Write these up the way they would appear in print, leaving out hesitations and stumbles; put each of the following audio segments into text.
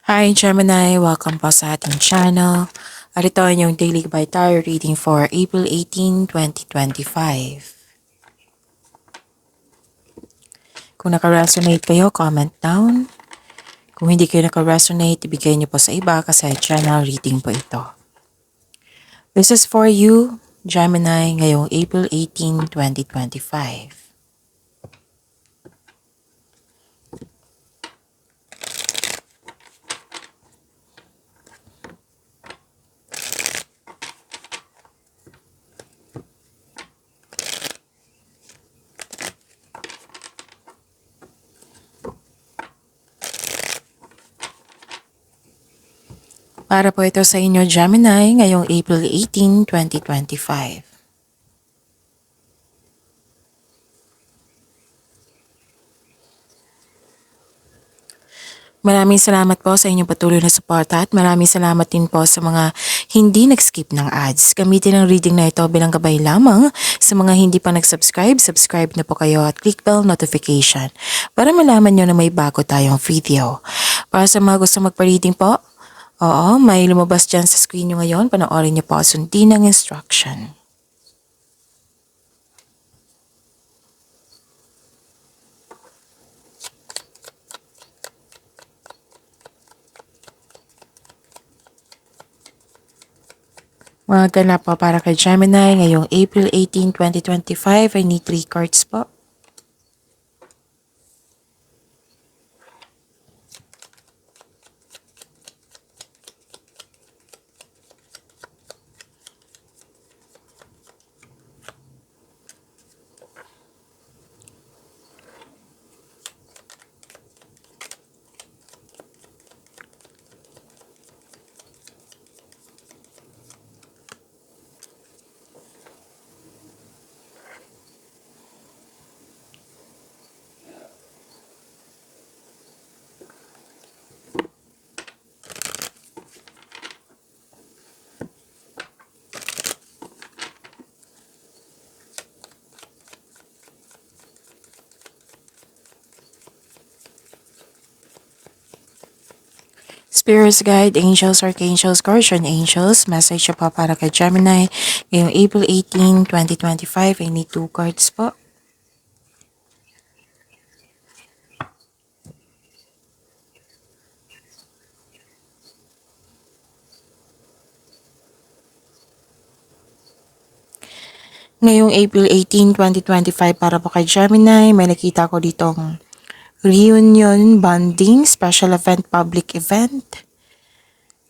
Hi Gemini! Welcome po sa ating channel. At ito ang inyong daily by tarot reading for April 18, 2025. Kung naka-resonate kayo, comment down. Kung hindi kayo naka-resonate, ibigay niyo po sa iba kasi channel reading po ito. This is for you, Gemini, ngayong April 18, 2025. Para po ito sa inyo, Gemini, ngayong April 18, 2025. Maraming salamat po sa inyong patuloy na suporta at maraming salamat din po sa mga hindi nag-skip ng ads. Gamitin ang reading na ito bilang gabay lamang sa mga hindi pa nag-subscribe. Subscribe na po kayo at click bell notification para malaman nyo na may bago tayong video. Para sa mga gusto magpa-reading po, may lumabas dyan sa screen nyo ngayon. Panoorin nyo po, sundin ang instruction. Mga ganap po para kay Gemini ngayong April 18, 2025. I need 3 cards po. Spirits Guide, Angels, Archangels, Guardian Angels, message po para kay Gemini ngayong April 18, 2025. I need 2 cards po. Ngayong April 18, 2025 para po kay Gemini, may nakita ko ditong reunion, bonding, special event, public event,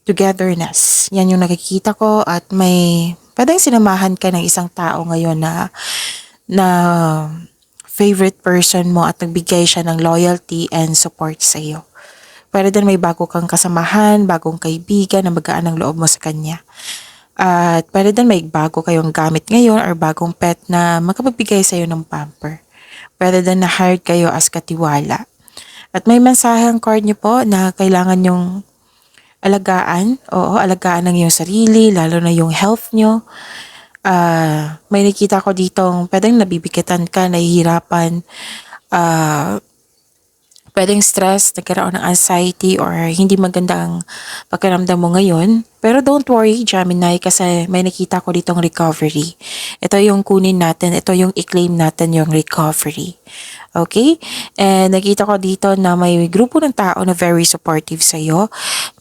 togetherness. Yan yung nakikita ko at may pwedeng sinamahan ka ng isang tao ngayon na favorite person mo at nagbigay siya ng loyalty and support sa iyo. Pwede din may bago kang kasamahan, bagong kaibigan na magaan ang loob mo sa kanya. At pwede din may bago kayong gamit ngayon or bagong pet na makapagbigay sa iyo ng pamper. Pwede din na hired kayo as katiwala. At may mensahe ang card niyo po na kailangan yung alagaan. Oo, alagaan ng iyong sarili, lalo na yung health niyo. May nakita ko ditong pwedeng nabibigitan ka, nahihirapan, pwedeng stress, nagkaroon ng anxiety or hindi maganda ang pakiramdam mo ngayon. Pero don't worry, Gemini, kasi may nakita ko ditong recovery. Ito yung kunin natin, ito yung i-claim natin yung recovery. Okay? And nakita ko dito na may grupo ng tao na very supportive sa iyo.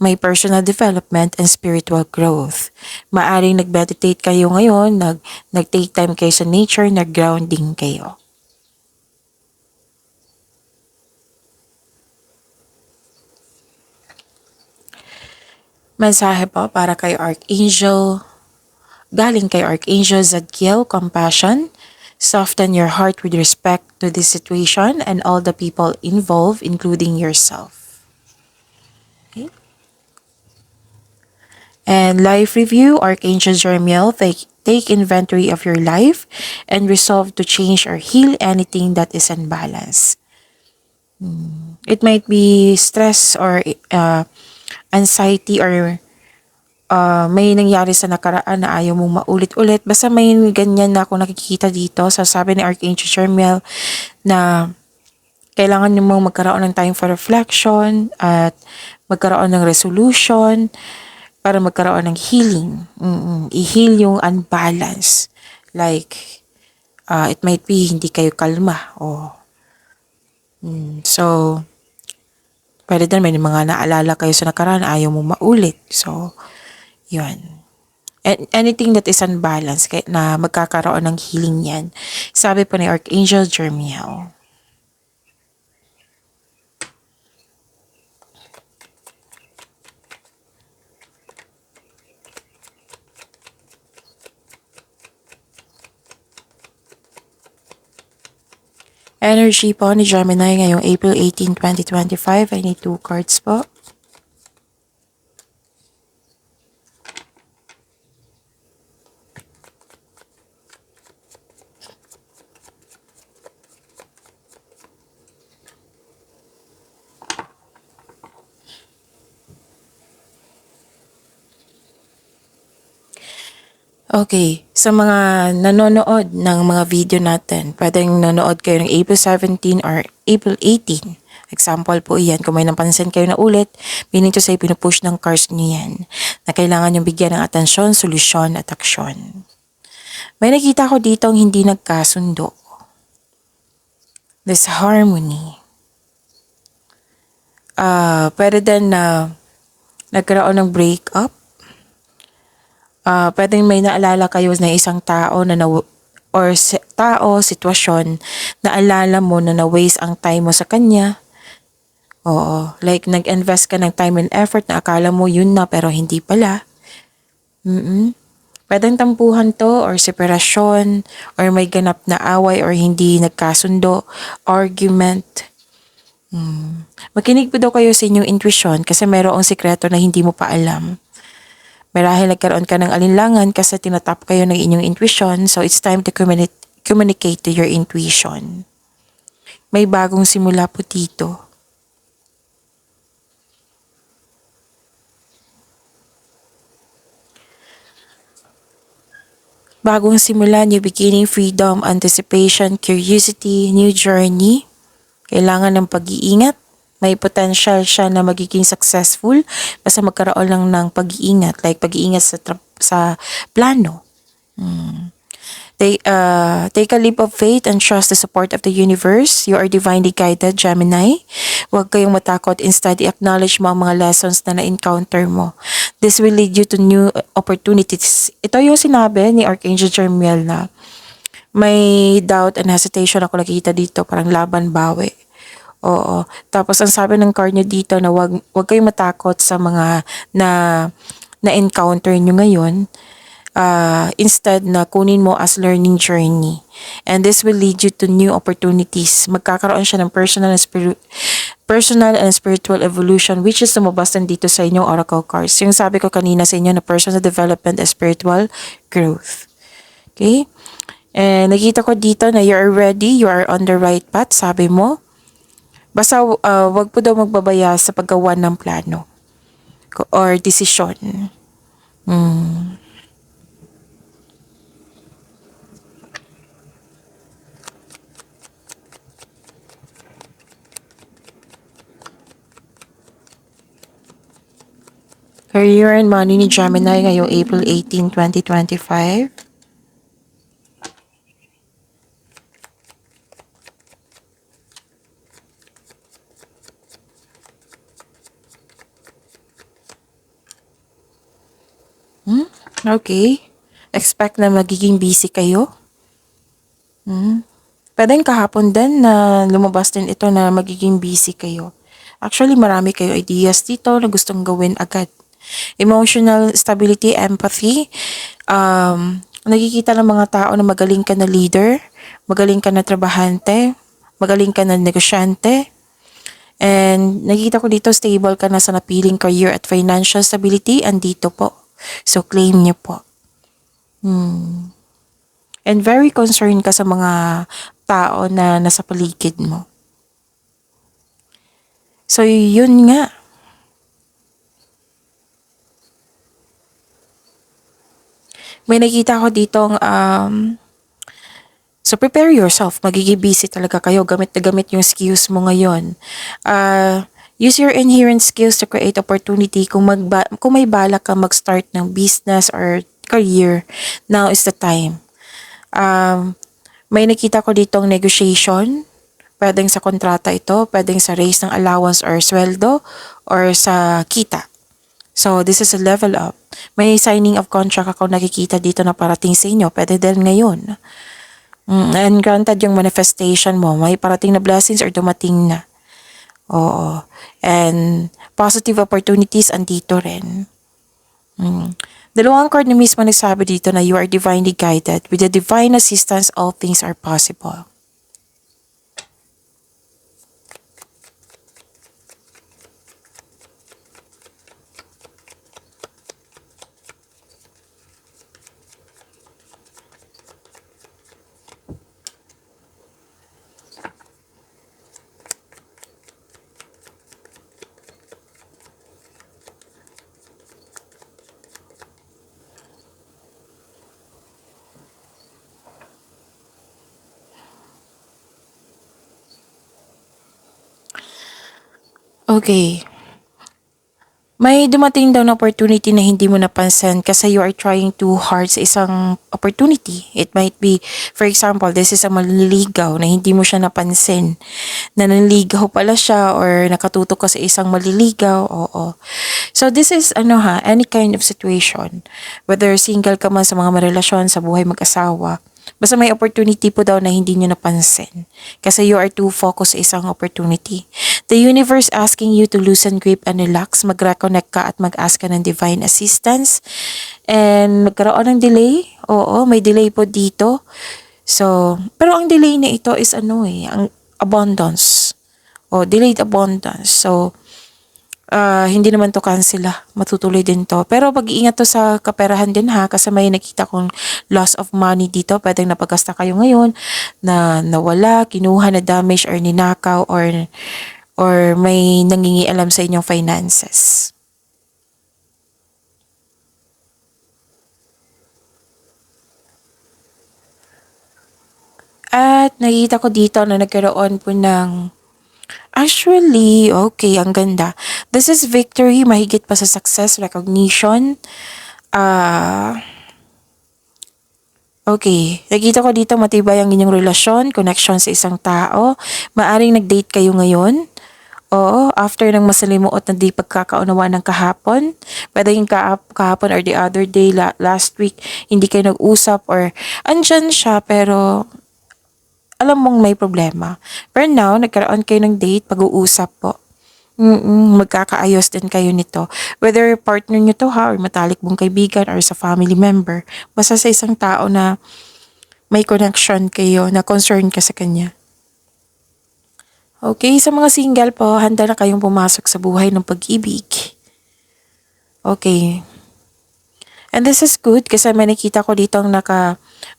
May personal development and spiritual growth. Maaring nag-meditate kayo ngayon, nag-take time kayo sa nature, nag-grounding kayo. Mensahe po para kay Archangel, galing kay Archangel Zadkiel, compassion. Soften your heart with respect to this situation and all the people involved, including yourself. Okay. And life review, Archangel Jeremiel, take inventory of your life and resolve to change or heal anything that is unbalanced. It might be stress or anxiety or may nangyari sa nakaraan na ayaw mong maulit-ulit. Basta may ganyan na ako nakikita dito. Sabi ni Archangel Jeremiel na Kailangan mong magkaroon ng time for reflection at magkaroon ng resolution para magkaroon ng healing. I-heal yung unbalance. Like, it might be hindi kayo kalma. So, pwede din may mga naalala kayo sa nakaraan ayaw mo maulit. So, yun. Anything that is unbalanced na magkakaroon ng healing yan. Sabi po ni Archangel Jeremiel. Energy po ni Gemini ngayong April 18, 2025. I need 2 cards po. Okay, sa mga nanonood ng mga video natin, pwedeng nanood kayo ng April 17 or April 18. Example po yan, kung may napansin kayo na ulit, meaning to say, pinupush ng cards niyo yan, na kailangan yung bigyan ng atensyon, solusyon at aksyon. May nakita ko dito ang hindi nagkasundo. Disharmony. Pwede din na nagkaroon ng breakup. Pwedeng may naalala kayo na isang tao or sitwasyon na alala mo na na-waste ang time mo sa kanya. Oo, like nag-invest ka ng time and effort na akala mo yun na pero hindi pala. Pwedeng tampuhan to or separasyon or may ganap na away or hindi nagkasundo, argument. Makinig po daw kayo sa inyong intuition kasi mayroong sikreto na hindi mo pa alam. Marahil nagkaroon ka ng alinlangan kasi tinatap kayo ng inyong intuition, so it's time to communicate to your intuition. May bagong simula po dito. Bagong simula, new beginning, freedom, anticipation, curiosity, new journey. Kailangan ng pag-iingat. May potential siya na magiging successful basta magkaroon lang ng pag-iingat, like pag-iingat sa plano. Take a leap of faith and trust the support of the universe. You are divinely guided, Gemini. Huwag kayong matakot. Instead, i-acknowledge mo ang mga lessons na na-encounter mo. This will lead you to new opportunities. Ito yung sinabi ni Archangel Jeremiel na may doubt and hesitation ako nakita dito, parang laban bawi. Oo. Tapos ang sabi ng card niya dito na wag kayong matakot sa mga na-encounter nyo ngayon. Instead na kunin mo as learning journey. And this will lead you to new opportunities. Magkakaroon siya ng personal and spiritual evolution which is lumabas din dito sa inyong oracle cards. Yung sabi ko kanina sa inyo na personal development and spiritual growth. Okay? And nakita ko dito na you are ready, you are on the right path, sabi mo. Basta wag po daw magbabaya sa paggawa ng plano or desisyon. Career and money ni Gemini ngayong April 18, 2025. Okay. Expect na magiging busy kayo. Pwedeng kahapon din na lumabas din ito na magiging busy kayo. Actually, marami kayo ideas dito na gustong gawin agad. Emotional stability, empathy. Nakikita ng mga tao na magaling ka na leader, magaling ka na trabahante, magaling ka na negosyante. And nakikita ko dito stable ka na sa napiling career at financial stability. Andito po. So, claim niyo po. And very concerned ka sa mga tao na nasa paligid mo. So, yun nga. May nakita ko ditong So prepare yourself. Magiging busy talaga kayo. Gamit na gamit yung skills mo ngayon. Use your inherent skills to create opportunity. Kung may balak ka mag-start ng business or career, now is the time. May nakita ko ditong negotiation. Pwedeng sa kontrata ito, pwedeng sa raise ng allowance or sweldo, or sa kita. So, this is a level up. May signing of contract ako nakikita dito na parating sa inyo. Pwede din ngayon. And granted yung manifestation mo, may parating na blessings or dumating na. Oo. And positive opportunities andito rin. Dalawang card na mismo nagsabi dito na you are divinely guided. With the divine assistance, all things are possible. Okay. May dumating daw na opportunity na hindi mo napansin kasi you are trying too hard sa isang opportunity. It might be, for example, this is a maliligaw na hindi mo siya napansin. Na nanligaw pala siya or nakatutok ka sa isang maliligaw. Oo. So this is any kind of situation. Whether single ka man sa mga marelasyon, sa buhay mag-asawa. Basta may opportunity po daw na hindi nyo napansin. Kasi you are too focused sa isang opportunity. The universe asking you to loosen grip and relax. Mag-reconnect ka at mag-ask ka ng divine assistance. And magkaroon ng delay. Oo, may delay po dito. So, pero ang delay na ito is ang abundance. O, delayed abundance. So, hindi naman to cancel matutuloy din to. Pero pag-iingat to sa kaperahan din kasi may nakita kong loss of money dito. Pwedeng napagasta kayo ngayon na nawala, kinuha na damage or ninakaw or may nangingialam sa inyong finances. At nakita ko dito na nagkaroon po ng actually, okay, ang ganda. This is victory, mahigit pa sa success, recognition. Okay, nakita ko dito matibay ang inyong relasyon, connection sa isang tao. Maaring nag-date kayo ngayon. Oo, after ng masalimuot na di pagkakaunawaan ng kahapon. Pwede yung kahapon or the other day, last week, hindi kayo nag-usap or andyan siya pero alam mong may problema. Pero now, nagkaroon kayo ng date, pag-uusap po. Magkakaayos din kayo nito. Whether partner nyo to or matalik mong kaibigan or sa family member. Basta sa isang tao na may connection kayo, na concern ka sa kanya. Okay, sa mga single po, handa na kayong pumasok sa buhay ng pag-ibig. Okay. And this is good kasi may nakita ko dito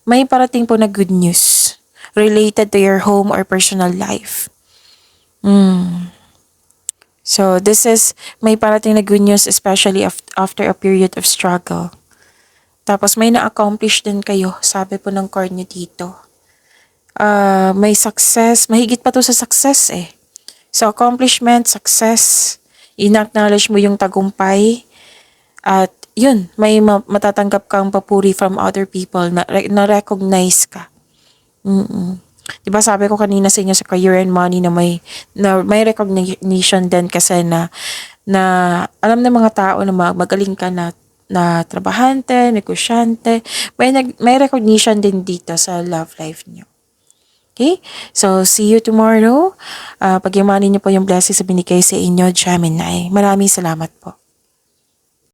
may parating po na good news related to your home or personal life. So, this is, may parating na good news especially after a period of struggle. Tapos, may na-accomplish din kayo, sabi po ng card nyo dito. May success, mahigit pa to sa success eh. So, accomplishment, success, in-acknowledge mo yung tagumpay, at yun, may matatanggap kang papuri from other people na-recognize ka. Diba sabi ko kanina sa inyo sa career and money na may recognition din kasi na alam ng mga tao na magaling ka na trabahante, negosyante, may recognition din dito sa love life niyo. Okay? So, see you tomorrow. Pagyamanin niyo po yung blessings na binigay sa inyo, Gemini. Maraming salamat po.